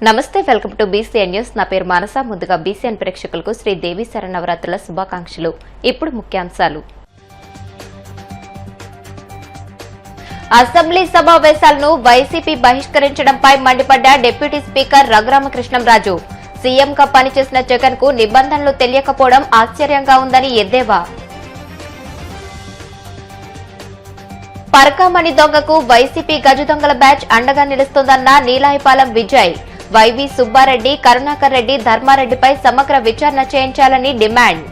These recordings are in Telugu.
నమస్తే, వెల్కమ్ టు బీసీఎన్ న్యూస్. నా పేరు మానస. ముందుగా బీసీఎన్ ప్రేక్షకులకు శ్రీ దేవి శరన్నవరాత్రుల శుభాకాంక్షలు. ఇప్పుడు ముఖ్యాంశాలు. అసెంబ్లీ సమావేశాలను వైసీపీ బహిష్కరించడంపై మండిపడ్డ డిప్యూటీ స్పీకర్ రఘురామకృష్ణంరాజు. సీఎంగా పనిచేసిన జగన్ కు నిబంధనలు తెలియకపోవడం ఆశ్చర్యంగా ఉందని ఎద్దేవా. పరకామణి దొంగకు వైసీపీ గజ దొంగల బ్యాచ్ అండగా నిలుస్తోందన్న నీలాయపాలెం విజయ్. వైవి సుబ్బారెడ్డి, కరుణాకర్ రెడ్డి, ధర్మారెడ్డిపై సమగ్ర విచారణ చేయించాలని డిమాండ్.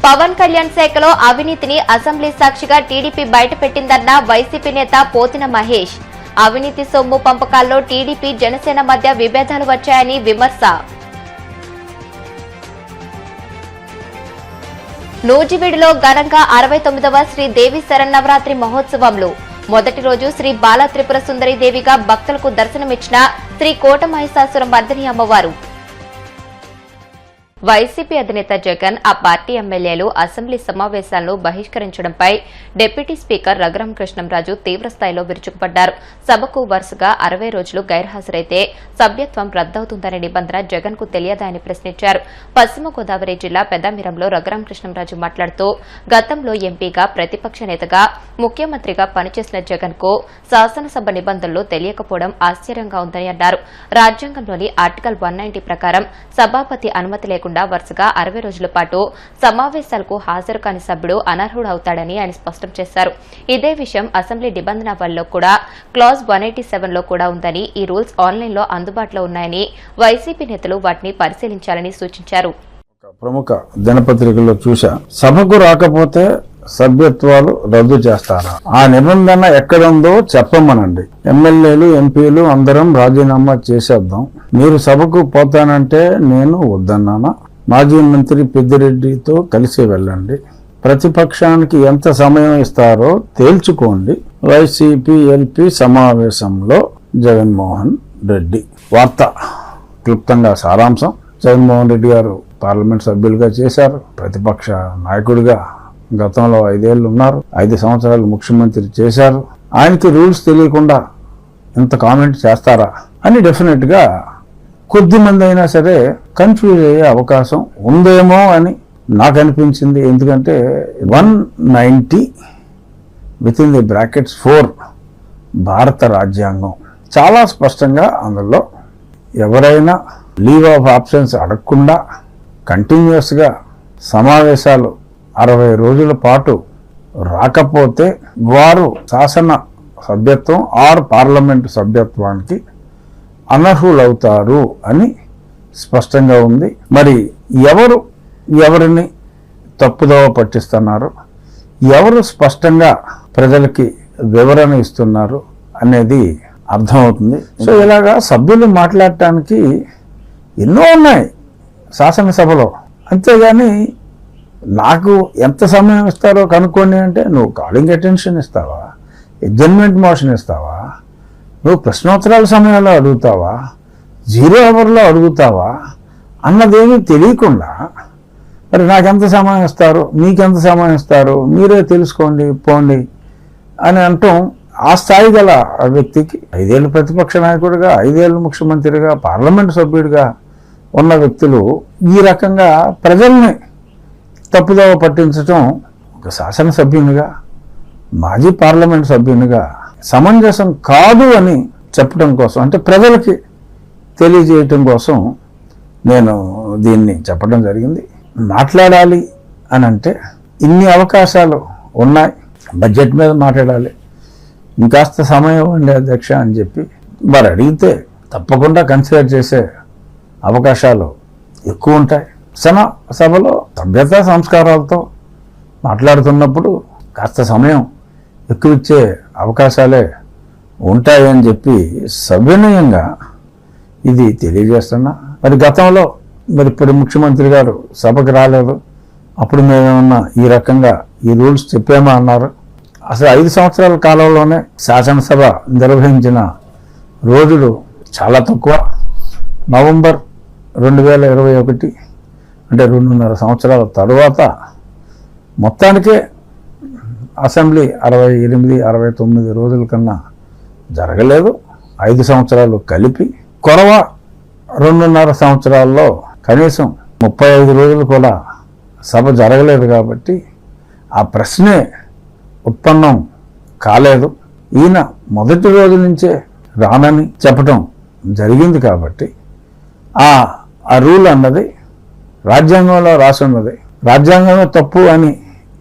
పవన్ కళ్యాణ్ శాఖలో అవినీతిని అసెంబ్లీ సాక్షిగా టీడీపీ బయటపెట్టిందన్న వైసీపీ నేత పోతిన మహేష్. అవినీతి సొమ్ము పంపకాల్లో టీడీపీ జనసేన మధ్య విభేదాలు వచ్చాయని విమర్శ. నూజివీడులో ఘనంగా 69వ శ్రీ దేవి శరన్నవరాత్రి మహోత్సవంలో మొదటి రోజు శ్రీ బాల త్రిపుర సుందరి దేవిగా భక్తులకు దర్శనమిచ్చిన శ్రీ కోట మహిషాసుర మర్దిని అమ్మవారు. వైసీపీ అధినేత జగన్, ఆ పార్టీ ఎమ్మెల్యేలు అసెంబ్లీ సమావేశాలను బహిష్కరించడంపై డిప్యూటీ స్పీకర్ రఘురామకృష్ణంరాజు తీవ్రస్థాయిలో విరుచుకుపడ్డారు. సభకు వరుసగా 60 రోజులు గైర్హాజరైతే సభ్యత్వం రద్దవుతుందనే నిబంధన జగన్ కు తెలియదా అని ప్రశ్నించారు. పశ్చిమ గోదావరి జిల్లా పెద్దామిరంలో రఘురామకృష్ణంరాజు మాట్లాడుతూ, గతంలో ఎంపీగా, ప్రతిపక్ష నేతగా, ముఖ్యమంత్రిగా పనిచేసిన జగన్ కు శాసనసభ నిబంధనలు తెలియకపోవడం ఆశ్చర్యంగా ఉందని అన్నారు. రాజ్యాంగంలోని ఆర్టికల్ 190 ప్రకారం సభాపతి అనుమతి లేకుండా వరుసగా 60 రోజుల పాటు సమావేశాలకు హాజరు కాని సభ్యుడు అనర్హుడవుతాడని ఆయన స్పష్టం చేశారు. ఇదే విషయం అసెంబ్లీ నిబంధనల్లో కూడా క్లాజ్ 187 లో కూడా ఉందని, ఈ రూల్స్ ఆన్లైన్లో అందుబాటులో ఉన్నాయని, వైసీపీ నేతలు వాటిని పరిశీలించాలని సూచించారు. ప్రముఖ దినపత్రికల్లో చూశా, సభకు రాకపోతే సభ్యత్వాలు రద్దు చేస్తారా? ఆ నిబంధన ఎక్కడుందో చెప్పమనండి. ఎమ్మెల్యేలు, ఎంపీలు అందరం రాజీనామా చేసేద్దాం. మీరు సభకు పోతానంటే నేను వద్దన్నానా? మాజీ మంత్రి పెద్దిరెడ్డితో కలిసి వెళ్ళండి. ప్రతిపక్షానికి ఎంత సమయం ఇస్తారో తేల్చుకోండి. వైసీపీ ఎల్పీ సమావేశంలో జగన్మోహన్ రెడ్డి. వార్త క్లుప్తంగా సారాంశం: జగన్మోహన్ రెడ్డి గారు పార్లమెంట్ సభ్యులుగా చేశారు. ప్రతిపక్ష నాయకుడిగా గతంలో 5 ఏళ్లు ఉన్నారు. 5 సంవత్సరాలు ముఖ్యమంత్రి చేశారు. ఆయనకి రూల్స్ తెలియకుండా ఇంత కామెంట్ చేస్తారా అని డెఫినెట్ గా కొద్దిమంది అయినా సరే కన్ఫ్యూజ్ అయ్యే అవకాశం ఉందేమో అని నాకు అనిపించింది. ఎందుకంటే 190 విత్ ఇన్ ది బ్రాకెట్స్ 4 భారత రాజ్యాంగం చాలా స్పష్టంగా అందులో ఎవరైనా లీవ్ ఆఫ్ ఆబ్సెన్స్ అడగకుండా కంటిన్యూస్గా సమావేశాలు 60 రోజుల పాటు రాకపోతే వారు శాసన సభ్యత్వం ఆర్ పార్లమెంటు సభ్యత్వానికి అనర్హులవుతారు అని స్పష్టంగా ఉంది. మరి ఎవరు ఎవరిని తప్పుదోవ పట్టిస్తున్నారు, ఎవరు స్పష్టంగా ప్రజలకి వివరణ ఇస్తున్నారు అనేది అర్థమవుతుంది. సో ఇలాగా సభ్యులు మాట్లాడటానికి ఎన్నో ఉన్నాయి శాసనసభలో. అంతేగాని నాకు ఎంత సమయం ఇస్తారో కనుక్కోండి అంటే నువ్వు కాలింగ్ అటెన్షన్ ఇస్తావా, అడ్జర్న్మెంట్ మోషన్ ఇస్తావా, నువ్వు ప్రశ్నోత్తరాల సమయంలో అడుగుతావా, 0 అవర్లో అడుగుతావా అన్నదేమీ తెలియకుండా మరి నాకెంత సమయం ఇస్తారు, మీకెంత సమయం ఇస్తారు, మీరే తెలుసుకోండి పోండి అని అంటాం. ఆ స్థాయి గల వ్యక్తికి 5 ఏళ్ళు ప్రతిపక్ష నాయకుడిగా, 5 ఏళ్ళు ముఖ్యమంత్రిగా, పార్లమెంటు సభ్యుడిగా ఉన్న వ్యక్తులు ఈ రకంగా ప్రజల్ని తప్పుదోవ పట్టించడం ఒక శాసనసభ్యునిగా, మాజీ పార్లమెంట్ సభ్యునిగా సమంజసం కాదు అని చెప్పడం కోసం, అంటే ప్రజలకి తెలియజేయటం కోసం నేను దీన్ని చెప్పడం జరిగింది. మాట్లాడాలి అని అంటే ఇన్ని అవకాశాలు ఉన్నాయి. బడ్జెట్ మీద మాట్లాడాలి, ఇంకాస్త సమయం ఇవ్వండి అధ్యక్ష అని చెప్పి మరి అడిగితే తప్పకుండా కన్సిడర్ చేసే అవకాశాలు ఎక్కువ ఉంటాయి. సభలో సభ్యత సంస్కారాలతో మాట్లాడుతున్నప్పుడు కాస్త సమయం ఎక్కువ ఇచ్చే అవకాశాలే ఉంటాయని చెప్పి సవినయంగా ఇది తెలియజేస్తున్నా. మరి గతంలో ఇప్పుడు ముఖ్యమంత్రి గారు సభకు రాలేదు, అప్పుడు మేమేమన్నా ఈ రకంగా ఈ రూల్స్ చెప్పామా అన్నారు. అసలు 5 సంవత్సరాల కాలంలోనే శాసనసభ నిర్వహించిన రోజులు చాలా తక్కువ. నవంబర్ 2021 అంటే 2.5 సంవత్సరాల తరువాత మొత్తానికే అసెంబ్లీ 68-69 రోజుల కన్నా జరగలేదు. 5 సంవత్సరాలు కలిపి కొరవ 2.5 సంవత్సరాల్లో కనీసం 35 రోజులు కూడా సభ జరగలేదు కాబట్టి ఆ ప్రశ్నే ఉత్పన్నం కాలేదు. ఈయన మొదటి రోజు నుంచే రానని చెప్పటం జరిగింది కాబట్టి ఆ రూల్ అన్నది రాజ్యాంగంలో రాసి ఉన్నది. రాజ్యాంగమే తప్పు అని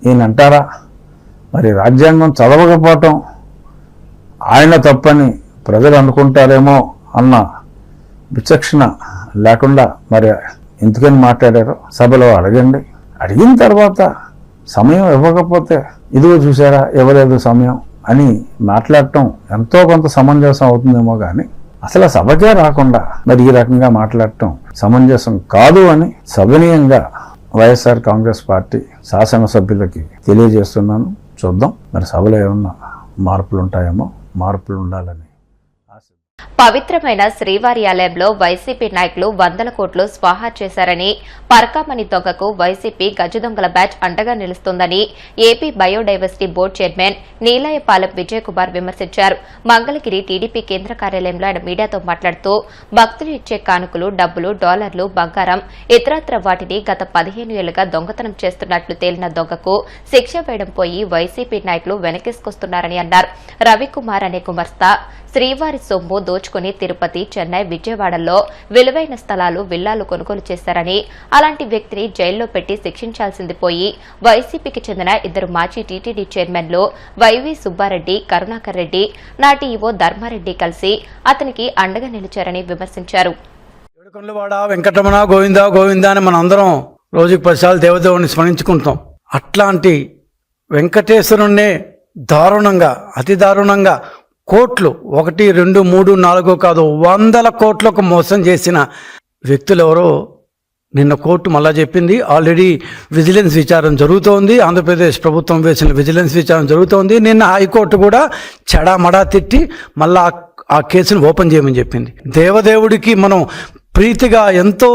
ఈయన అంటారా? మరి రాజ్యాంగం చదవకపోవటం ఆయన తప్పని ప్రజలు అనుకుంటారేమో అన్న విచక్షణ లేకుండా మరి ఎందుకని మాట్లాడారో సభలో అడగండి. అడిగిన తర్వాత సమయం ఇవ్వకపోతే ఇదిగో చూసారా ఇవ్వలేదు సమయం అని మాట్లాడటం ఎంతో కొంత సమంజసం అవుతుందేమో కానీ అసలు సభకే రాకుండా మరి ఈ రకంగా మాట్లాడటం సమంజసం కాదు అని సవినయంగా వైఎస్ఆర్ కాంగ్రెస్ పార్టీ శాసనసభ్యులకి తెలియజేస్తున్నాను. చూద్దాం మరి సభలో ఏమన్నా మార్పులు ఉంటాయేమో, మార్పులు ఉండాలని ఆశ. పవిత్రమైన శ్రీవారి ఆలయంలో వైసీపీ నాయకులు 100 కోట్లు స్వాహా చేశారని, పరకామణి దొంగకు వైసీపీ గజదొంగల బ్యాచ్ అండగా నిలుస్తోందని AP biodiversity board chairman Neelayapalem Vijay Kumar విమర్శించారు. మంగళగిరి టీడీపీ కేంద్ర కార్యాలయంలో ఆయన మీడియాతో మాట్లాడుతూ భక్తులు ఇచ్చే కానుకలు, డబ్బులు, డాలర్లు, బంగారం, ఇతరత్ర వాటిని గత 15 ఏళ్లుగా దొంగతనం చేస్తున్నట్లు తేలిన దొంగకు శిక్ష వేయడం పోయి వైసీపీ నాయకులు వెనకేసుకొస్తున్నారని అన్నారు. రవికుమార్ అనే గుమస్తా శ్రీవారి సొమ్ము దోచుకుని తిరుపతి, చెన్నై, విజయవాడలో విలువైన స్థలాలు, విల్లాలు కొనుగోలు చేశారని, అలాంటి వ్యక్తిని జైల్లో పెట్టి శిక్షించాల్సింది పోయి వైసీపీకి చెందిన 2 మాజీ టీటీడీ చైర్మన్లు వైవి సుబ్బారెడ్డి, కరుణాకర్ రెడ్డి, నాటి ఈవో ధర్మారెడ్డి కలిసి అతనికి అండగా నిలిచారని విమర్శించారు. వెంకటరమణ గోవిందా గోవిందా అని మనం అందరం రోజుకు 10 సార్లు దేవదేవుని స్మరించుకుంటాం. అట్లాంటి వెంకటేశ్వరుణ్ణే దారుణంగా, అతి దారుణంగా కోట్లు 1, 2, 3, 4 కాదు 100 కోట్లకు మోసం చేసిన వ్యక్తులు ఎవరో నిన్న కోర్టు మళ్ళా చెప్పింది. ఆల్రెడీ విజిలెన్స్ విచారణ జరుగుతోంది. ఆంధ్రప్రదేశ్ ప్రభుత్వం వేసిన విజిలెన్స్ విచారణ జరుగుతోంది. నిన్న హైకోర్టు కూడా చెడామడా తిట్టి మళ్ళా ఆ కేసును ఓపెన్ చేయమని చెప్పింది. దేవదేవుడికి మనం ప్రీతిగా ఎంతో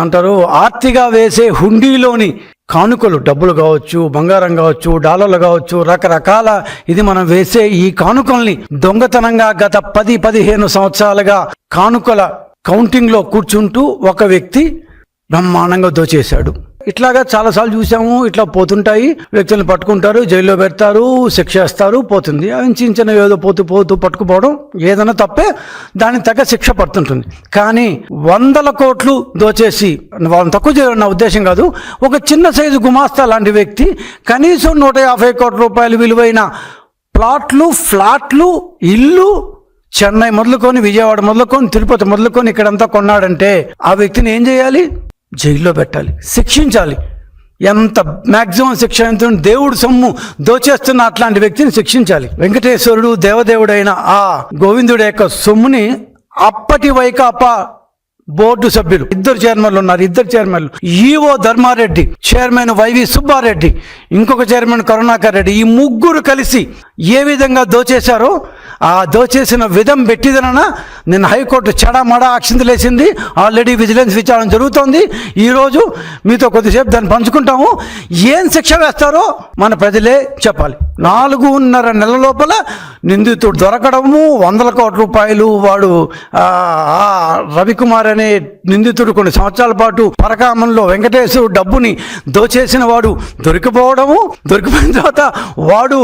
అంటారు ఆర్తిగా వేసే హుండీలోని కానుకలు, డబ్బులు కావచ్చు, బంగారం కావచ్చు, డాలర్లు కావచ్చు, రకరకాల ఇది మనం వేసే ఈ కానుకల్ని దొంగతనంగా గత 10-15 సంవత్సరాలుగా కానుకల కౌంటింగ్లో కూర్చుంటూ ఒక వ్యక్తి బ్రహ్మాండంగా దోచేశాడు. ఇట్లాగా చాలాసార్లు చూసాము. ఇట్లా పోతుంటాయి, వ్యక్తులను పట్టుకుంటారు, జైల్లో పెడతారు, శిక్ష వేస్తారు, పోతుంది. అవి చిన్న ఏదో పోతూ పట్టుకుపోవడం ఏదైనా తప్పే, దానికి తగ్గ శిక్ష పడుతుంటుంది. కానీ 100 కోట్లు దోచేసి వాళ్ళని తక్కువ చేయడం నా ఉద్దేశం కాదు. ఒక చిన్న సైజు గుమాస్తా లాంటి వ్యక్తి కనీసం 150 కోట్ల రూపాయలు విలువైన ప్లాట్లు, ఫ్లాట్లు, ఇల్లు చెన్నై మొదలుకొని, విజయవాడ మొదలుకొని, తిరుపతి మొదలుకొని ఇక్కడంతా కొన్నాడంటే ఆ వ్యక్తిని ఏం చేయాలి? జైల్లో పెట్టాలి, శిక్షించాలి. ఎంత మ్యాక్సిమం శిక్ష ఎంత? దేవుడు సొమ్ము దోచేస్తున్న అట్లాంటి వ్యక్తిని శిక్షించాలి. వెంకటేశ్వరుడు దేవదేవుడైన ఆ గోవిందుడి యొక్క సొమ్ముని అప్పటి వైకాపా బోర్డు సభ్యులు 2 చైర్మన్లు ఉన్నారు. 2 చైర్మన్లు, EO Dharma Reddy, chairman YV Subba Reddy, ఇంకొక చైర్మన్ కరుణాకర్ రెడ్డి, ఈ 3 కలిసి ఏ విధంగా దోచేశారో ఆ దోచేసిన విధం పెట్టిదనన్నా నిన్న హైకోర్టు చెడామడా అక్షింతలేసింది. ఆల్రెడీ విజిలెన్స్ విచారణ జరుగుతోంది. ఈరోజు మీతో కొద్దిసేపు దాన్ని పంచుకుంటాము. ఏం శిక్ష వేస్తారో మన ప్రజలే చెప్పాలి. 4.5 నెలల లోపల నిందితుడు దొరకడము, 100 కోట్ల రూపాయలు వాడు రవికుమార్ అనే నిందితుడు కొన్ని సంవత్సరాల పాటు పరకామంలో వెంకటేశ్వరుడు డబ్బుని దోచేసిన వాడు దొరికిపోవడము, దొరికిపోయిన తర్వాత వాడు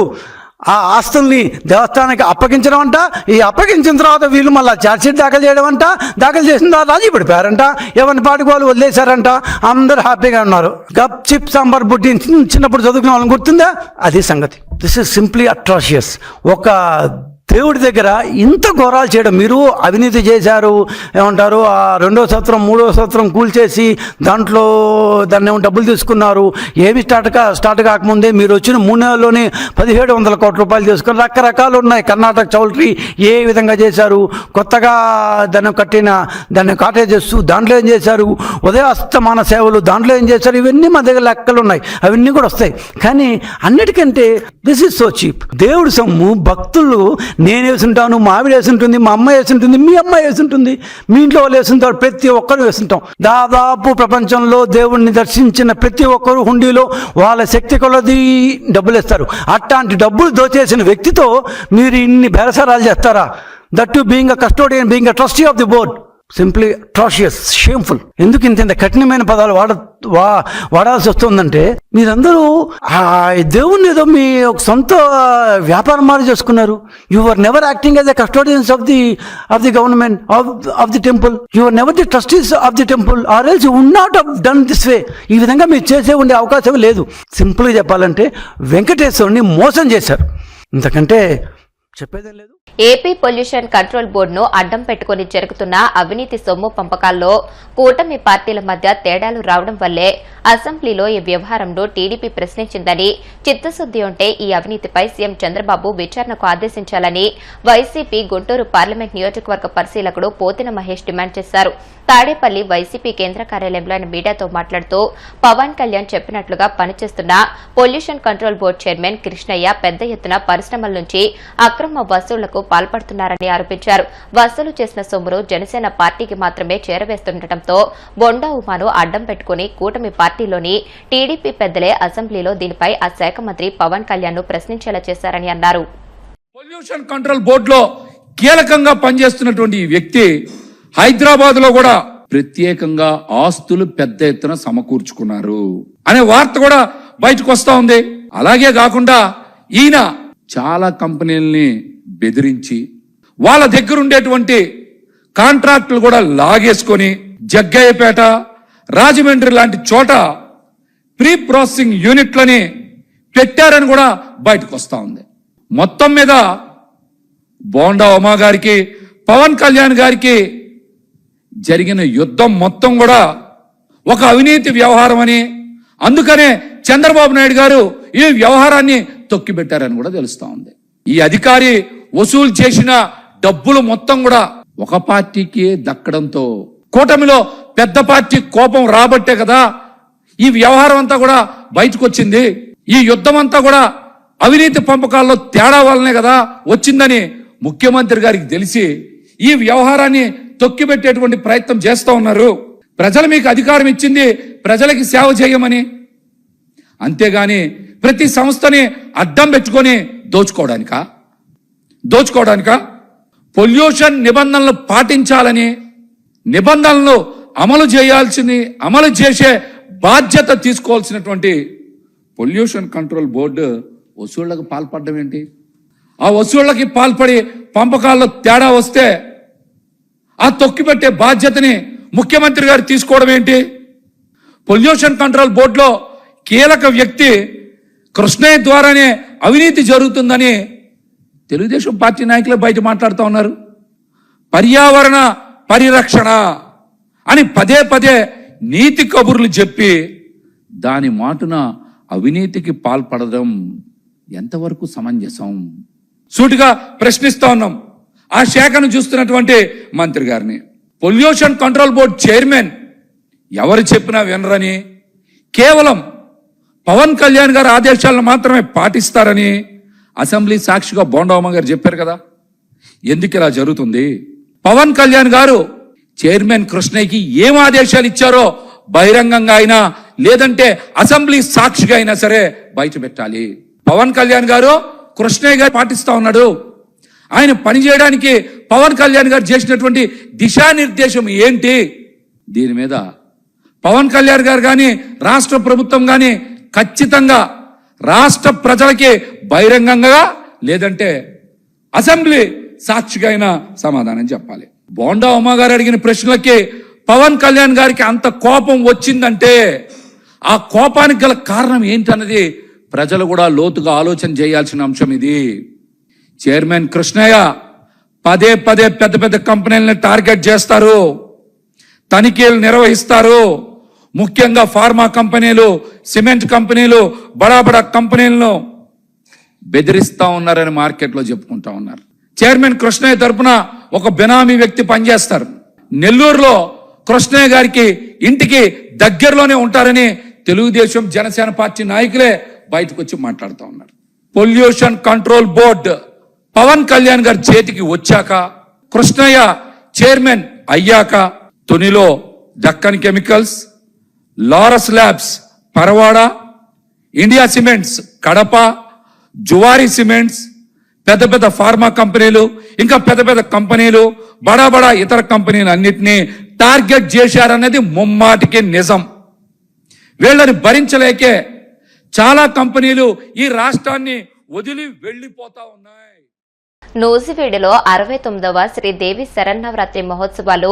ఆ ఆస్తుల్ని దేవస్థానానికి అప్పగించడం అంట. ఈ అప్పగించిన తర్వాత వీళ్ళు మళ్ళీ ఛార్జ్షీట్ దాఖలు చేయడం అంట. దాఖలు చేసిన తర్వాత రాజీ పడిపోయారంట. ఎవరిని పాటికి వాళ్ళు వదిలేశారంట. అందరూ హ్యాపీగా ఉన్నారు. గప్ చిప్ సాంబార్ బుడ్డి చిన్నప్పుడు చదువుకునే వాళ్ళని గుర్తుందా? అది సంగతి. This is simply atrocious. ఒక దేవుడి దగ్గర ఇంత ఘోరాలు చేయడం. మీరు అవినీతి చేశారు ఏమంటారు, ఆ 2వ సంవత్సరం 3వ సంవత్సరం కూల్చేసి దాంట్లో దాన్ని ఏమో డబ్బులు తీసుకున్నారు. ఏమి స్టార్ట్ కాకముందే మీరు వచ్చిన 3 నెలల్లోనే 1700 కోట్ల రూపాయలు తీసుకుని రకరకాలు ఉన్నాయి. కర్ణాటక చౌల్ట్రీ ఏ విధంగా చేశారు, కొత్తగా దాన్ని కాటేజెస్ దాంట్లో ఏం చేశారు, ఉదయాస్తమాన సేవలు దాంట్లో ఏం చేశారు, ఇవన్నీ మా దగ్గర లెక్కలు ఉన్నాయి. అవన్నీ కూడా వస్తాయి. కానీ అన్నిటికంటే దిస్ ఇస్ సో చీప్. దేవుడి సొమ్ము భక్తులు నేను వేసుంటాను, మా ఆవిడ వేసుంటుంది, మా అమ్మ వేసుంటుంది, మీ అమ్మ వేసుంటుంది, మీ ఇంట్లో వాళ్ళు వేసుంటారు, ప్రతి ఒక్కరు వేసుంటాం. దాదాపు ప్రపంచంలో దేవుణ్ణి దర్శించిన ప్రతి ఒక్కరు హుండీలో వాళ్ళ శక్తి కొలది డబ్బులు ఇస్తారు. అట్లాంటి డబ్బులు దోచేసిన వ్యక్తితో మీరు ఇన్ని బేరసారాలు చేస్తారా? That to being a custodian, being a trustee of the board, simply atrocious, shameful. ఎందుకు ఇంత కఠినమైన పదాలు వాడాల్సి వస్తుందంటే మీరందరూ ఆ దేవుణ్ణి ఏదో మీ ఒక సొంత వ్యాపారం మారి చేసుకున్నారు. You are never acting as a custodians of the government of the temple. You are never the trustees of the temple, or else you would not have done this way. ఈ విధంగా మీరు చేసే ఉండే అవకాశం లేదు. సింపుల్గా చెప్పాలంటే వెంకటేశ్వరుని మోసం చేశారు, ఇంతకంటే చెప్పేదేం లేదు. ఏపీ పొల్యూషన్ కంట్రోల్ బోర్డును అడ్డం పెట్టుకుని జరుగుతున్న అవినీతి సొమ్ము పంపకాల్లో కూటమి పార్టీల మధ్య తేడాలు రావడం వల్లే అసెంబ్లీలో ఈ వ్యవహారంలో టీడీపీ ప్రశ్నించిందని, చిత్తశుద్ది ఉంటే ఈ అవినీతిపై సీఎం చంద్రబాబు విచారణకు ఆదేశించాలని వైసీపీ గుంటూరు పార్లమెంట్ నియోజకవర్గ పరిశీలకుడు పోతిన మహేష్ డిమాండ్ చేశారు. తాడేపల్లి వైసీపీ కేంద్ర కార్యాలయంలో ఆయన మీడియాతో మాట్లాడుతూ పవన్ కళ్యాణ్ చెప్పినట్లుగా పనిచేస్తున్న pollution control board chairman Krishnaiah పెద్ద ఎత్తున పరిశ్రమల నుంచి అక్రమ వసూళ్లకు పాల్పడుతున్నారని ఆరోపించారు. వసూలు చేసిన సొమ్మును జనసేన పార్టీకి మాత్రమే చేరవేస్తుండటంతో బొండా ఉమాను అడ్డం పెట్టుకుని కూటమి పార్టీలోని టీడీపీ పెద్దలే అసెంబ్లీలో దీనిపై ఆ శాఖ మంత్రి పవన్ కళ్యాణ్ ను ప్రశ్నించేలా చేశారని అన్నారు. పొల్యూషన్ కంట్రోల్ బోర్డులో కీలకంగా పనిచేస్తున్నటువంటి ఈ వ్యక్తి హైదరాబాద్ లో కూడా ప్రత్యేకంగా ఆస్తులు పెద్ద ఎత్తున సమకూర్చుకున్నారు అనే వార్త కూడా బయటకు వస్తా ఉంది. అలాగే కాకుండా ఈయన చాలా కంపెనీలని బెదిరించి వాళ్ళ దగ్గర ఉండేటువంటి కాంట్రాక్టులు కూడా లాగేసుకొని జగ్గయ్యపేట, రాజమండ్రి లాంటి చోట ప్రీ ప్రాసెసింగ్ యూనిట్లని పెట్టారని కూడా బయటకు వస్తా ఉంది. మొత్తం మీద బోండా ఉమా గారికి, పవన్ కళ్యాణ్ గారికి జరిగిన యుద్ధం మొత్తం కూడా ఒక అవినీతి వ్యవహారం అని, అందుకనే చంద్రబాబు నాయుడు గారు ఈ వ్యవహారాన్ని తొక్కిపెట్టారని కూడా తెలుస్తా ఉంది. ఈ అధికారి వసూలు చేసిన డబ్బులు మొత్తం కూడా ఒక పార్టీకి దక్కడంతో కూటమిలో పెద్ద పార్టీ కోపం రాబట్టే కదా ఈ వ్యవహారం అంతా కూడా బయటకు వచ్చింది. ఈ యుద్ధం అంతా కూడా అవినీతి పంపకాల్లో తేడా వల్లనే కదా వచ్చిందని ముఖ్యమంత్రి గారికి తెలిసి ఈ వ్యవహారాన్ని తొక్కిపెట్టేటువంటి ప్రయత్నం చేస్తూ ఉన్నారు. ప్రజలు మీకు అధికారం ఇచ్చింది ప్రజలకి సేవ చేయమని, అంతేగాని ప్రతి సంస్థని అడ్డం పెట్టుకొని దోచుకోవడానికా? పొల్యూషన్ నిబంధనలు పాటించాలని, నిబంధనలు అమలు చేసే బాధ్యత తీసుకోవాల్సినటువంటి పొల్యూషన్ కంట్రోల్ బోర్డు వసూళ్లకు పాల్పడడం ఏంటి? ఆ వసూళ్లకి పాల్పడి పంపకాల్లో తేడా వస్తే ఆ తొక్కిపెట్టే బాధ్యతని ముఖ్యమంత్రి గారు తీసుకోవడం ఏంటి? పొల్యూషన్ కంట్రోల్ బోర్డులో కీలక వ్యక్తి కృష్ణయ్య ద్వారానే అవినీతి జరుగుతుందని తెలుగుదేశం పార్టీ నాయకులే బయట మాట్లాడుతూ ఉన్నారు. పర్యావరణ పరిరక్షణ అని పదే పదే నీతి కబుర్లు చెప్పి దాని మాటున అవినీతికి పాల్పడడం ఎంతవరకు సమంజసం? సూటిగా ప్రశ్నిస్తా ఉన్నాం ఆ శాఖను చూస్తున్నటువంటి మంత్రి గారిని. పొల్యూషన్ కంట్రోల్ బోర్డు చైర్మన్ ఎవరు చెప్పినా వినరని, కేవలం పవన్ కళ్యాణ్ గారి ఆదేశాలను మాత్రమే పాటిస్తారని అసెంబ్లీ సాక్షిగా బోండా ఉమా గారు చెప్పారు కదా. ఎందుకు ఇలా జరుగుతుంది? పవన్ కళ్యాణ్ గారు చైర్మన్ కృష్ణయ్యకి ఏం ఆదేశాలు ఇచ్చారో బహిరంగంగా అయినా లేదంటే అసెంబ్లీ సాక్షిగా అయినా సరే బయట పెట్టాలి. పవన్ కళ్యాణ్ గారు కృష్ణయ్య గారు పాటిస్తా ఉన్నాడు. ఆయన పనిచేయడానికి పవన్ కళ్యాణ్ గారు చేసినటువంటి దిశానిర్దేశం ఏంటి? దీని మీద పవన్ కళ్యాణ్ గారు కానీ రాష్ట్ర ప్రభుత్వం కానీ ఖచ్చితంగా రాష్ట్ర ప్రజలకి బహిరంగంగా లేదంటే అసెంబ్లీ సాక్షిగా అయినా సమాధానం చెప్పాలి. బోండా ఉమా గారు అడిగిన ప్రశ్నలకి పవన్ కళ్యాణ్ గారికి అంత కోపం వచ్చిందంటే ఆ కోపానికి గల కారణం ఏంటన్నది ప్రజలు కూడా లోతుగా ఆలోచన చేయాల్సిన అంశం ఇది. చైర్మన్ కృష్ణయ్య పదే పదే పెద్ద పెద్ద కంపెనీలను టార్గెట్ చేస్తారు, తనిఖీలు నిర్వహిస్తారు. ముఖ్యంగా ఫార్మా కంపెనీలు, సిమెంట్ కంపెనీలు, బడా కంపెనీలను బెదిరిస్తా ఉన్నారని మార్కెట్లో చెప్పుకుంటా ఉన్నారు. చైర్మన్ కృష్ణయ్య తరపున ఒక బినామీ వ్యక్తి పనిచేస్తారు. నెల్లూరులో కృష్ణయ్య గారికి ఇంటికి దగ్గరలోనే ఉంటారని తెలుగుదేశం జనసేన పార్టీ నాయకులే బయటకు వచ్చి మాట్లాడుతూ ఉన్నారు. Pollution control board Pawan Kalyan గారి చేతికి వచ్చాక, కృష్ణయ్య చైర్మన్ అయ్యాక తునిలో Deccan Chemicals, Laurus Labs Paravada, India Cements Kadapa, Zuari Cements, పెద్ద పెద్ద ఫార్మా కంపెనీలు, ఇంకా పెద్ద పెద్ద కంపెనీలు, బడా బడా ఇతర కంపెనీలు అన్నిటినీ టార్గెట్ చేశారన్నది ముమ్మాటికి నిజం. వీళ్ళని భరించలేకే చాలా కంపెనీలు ఈ రాష్ట్రాన్ని వదిలి వెళ్లిపోతా ఉన్నాయి. నూజివీడులో 69వ శ్రీదేవి శరన్నవరాత్రి మహోత్సవాలు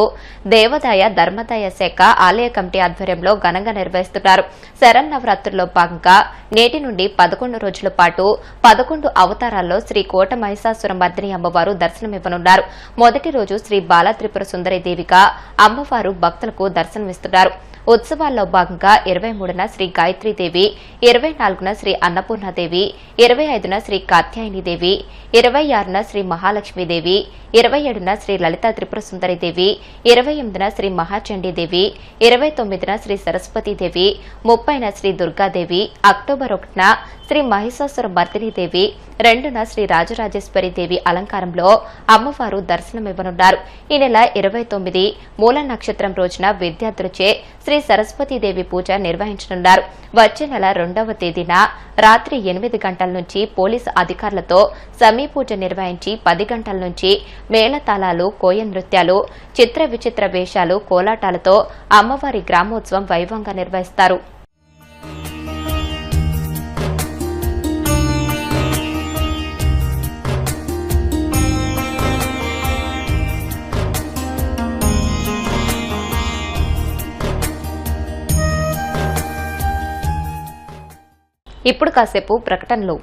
దేవాదాయ ధర్మాదాయ శాఖ ఆలయ కమిటీ ఆధ్వర్యంలో ఘనంగా నిర్వహిస్తున్నారు. శరన్నవరాత్రుల్లో భాగంగా నేటి నుండి 11 రోజుల పాటు 11 అవతారాల్లో శ్రీ కోట మహిషాసుర మర్దిని అమ్మవారు దర్శనమివ్వనున్నారు. మొదటి రోజు శ్రీ బాలత్రిపుర సుందరి దేవిగా అమ్మవారు భక్తులకు దర్శనమిస్తున్నారు. ఉత్సవాల్లో భాగంగా 23న శ్రీ గాయత్రీదేవి, 24న శ్రీ అన్నపూర్ణాదేవి, 25న శ్రీ కాత్యాయనిదేవి, 26న శ్రీ మహాలక్ష్మీదేవి, 27న శ్రీ లలితా త్రిపుర సుందరిదేవి, 28న శ్రీ మహాచండీదేవి, 29న శ్రీ సరస్వతీదేవి, 30న శ్రీ దుర్గాదేవి, అక్టోబర్ 1న శ్రీ మహిషాసుర మర్దినీదేవి, 2న శ్రీ రాజరాజేశ్వరి దేవి అలంకారంలో అమ్మవారు దర్శనమివ్వనున్నారు. ఈ నెల 29 మూల నక్షత్రం రోజున విద్యార్థులచే శ్రీ సరస్వతీదేవి పూజ నిర్వహించనున్నారు. వచ్చే నెల 2వ తేదీన రాత్రి 8 గంటల నుంచి పోలీసు అధికారులతో సమీ పూజ నిర్వహించి 10 గంటల నుంచి మేళతాళాలు, కోయ నృత్యాలు, చిత్ర విచిత్ర వేషాలు, కోలాటాలతో అమ్మవారి గ్రామోత్సవం వైభవంగా నిర్వహిస్తారు. ఇప్పుడు కాసేపు ప్రకటనలు.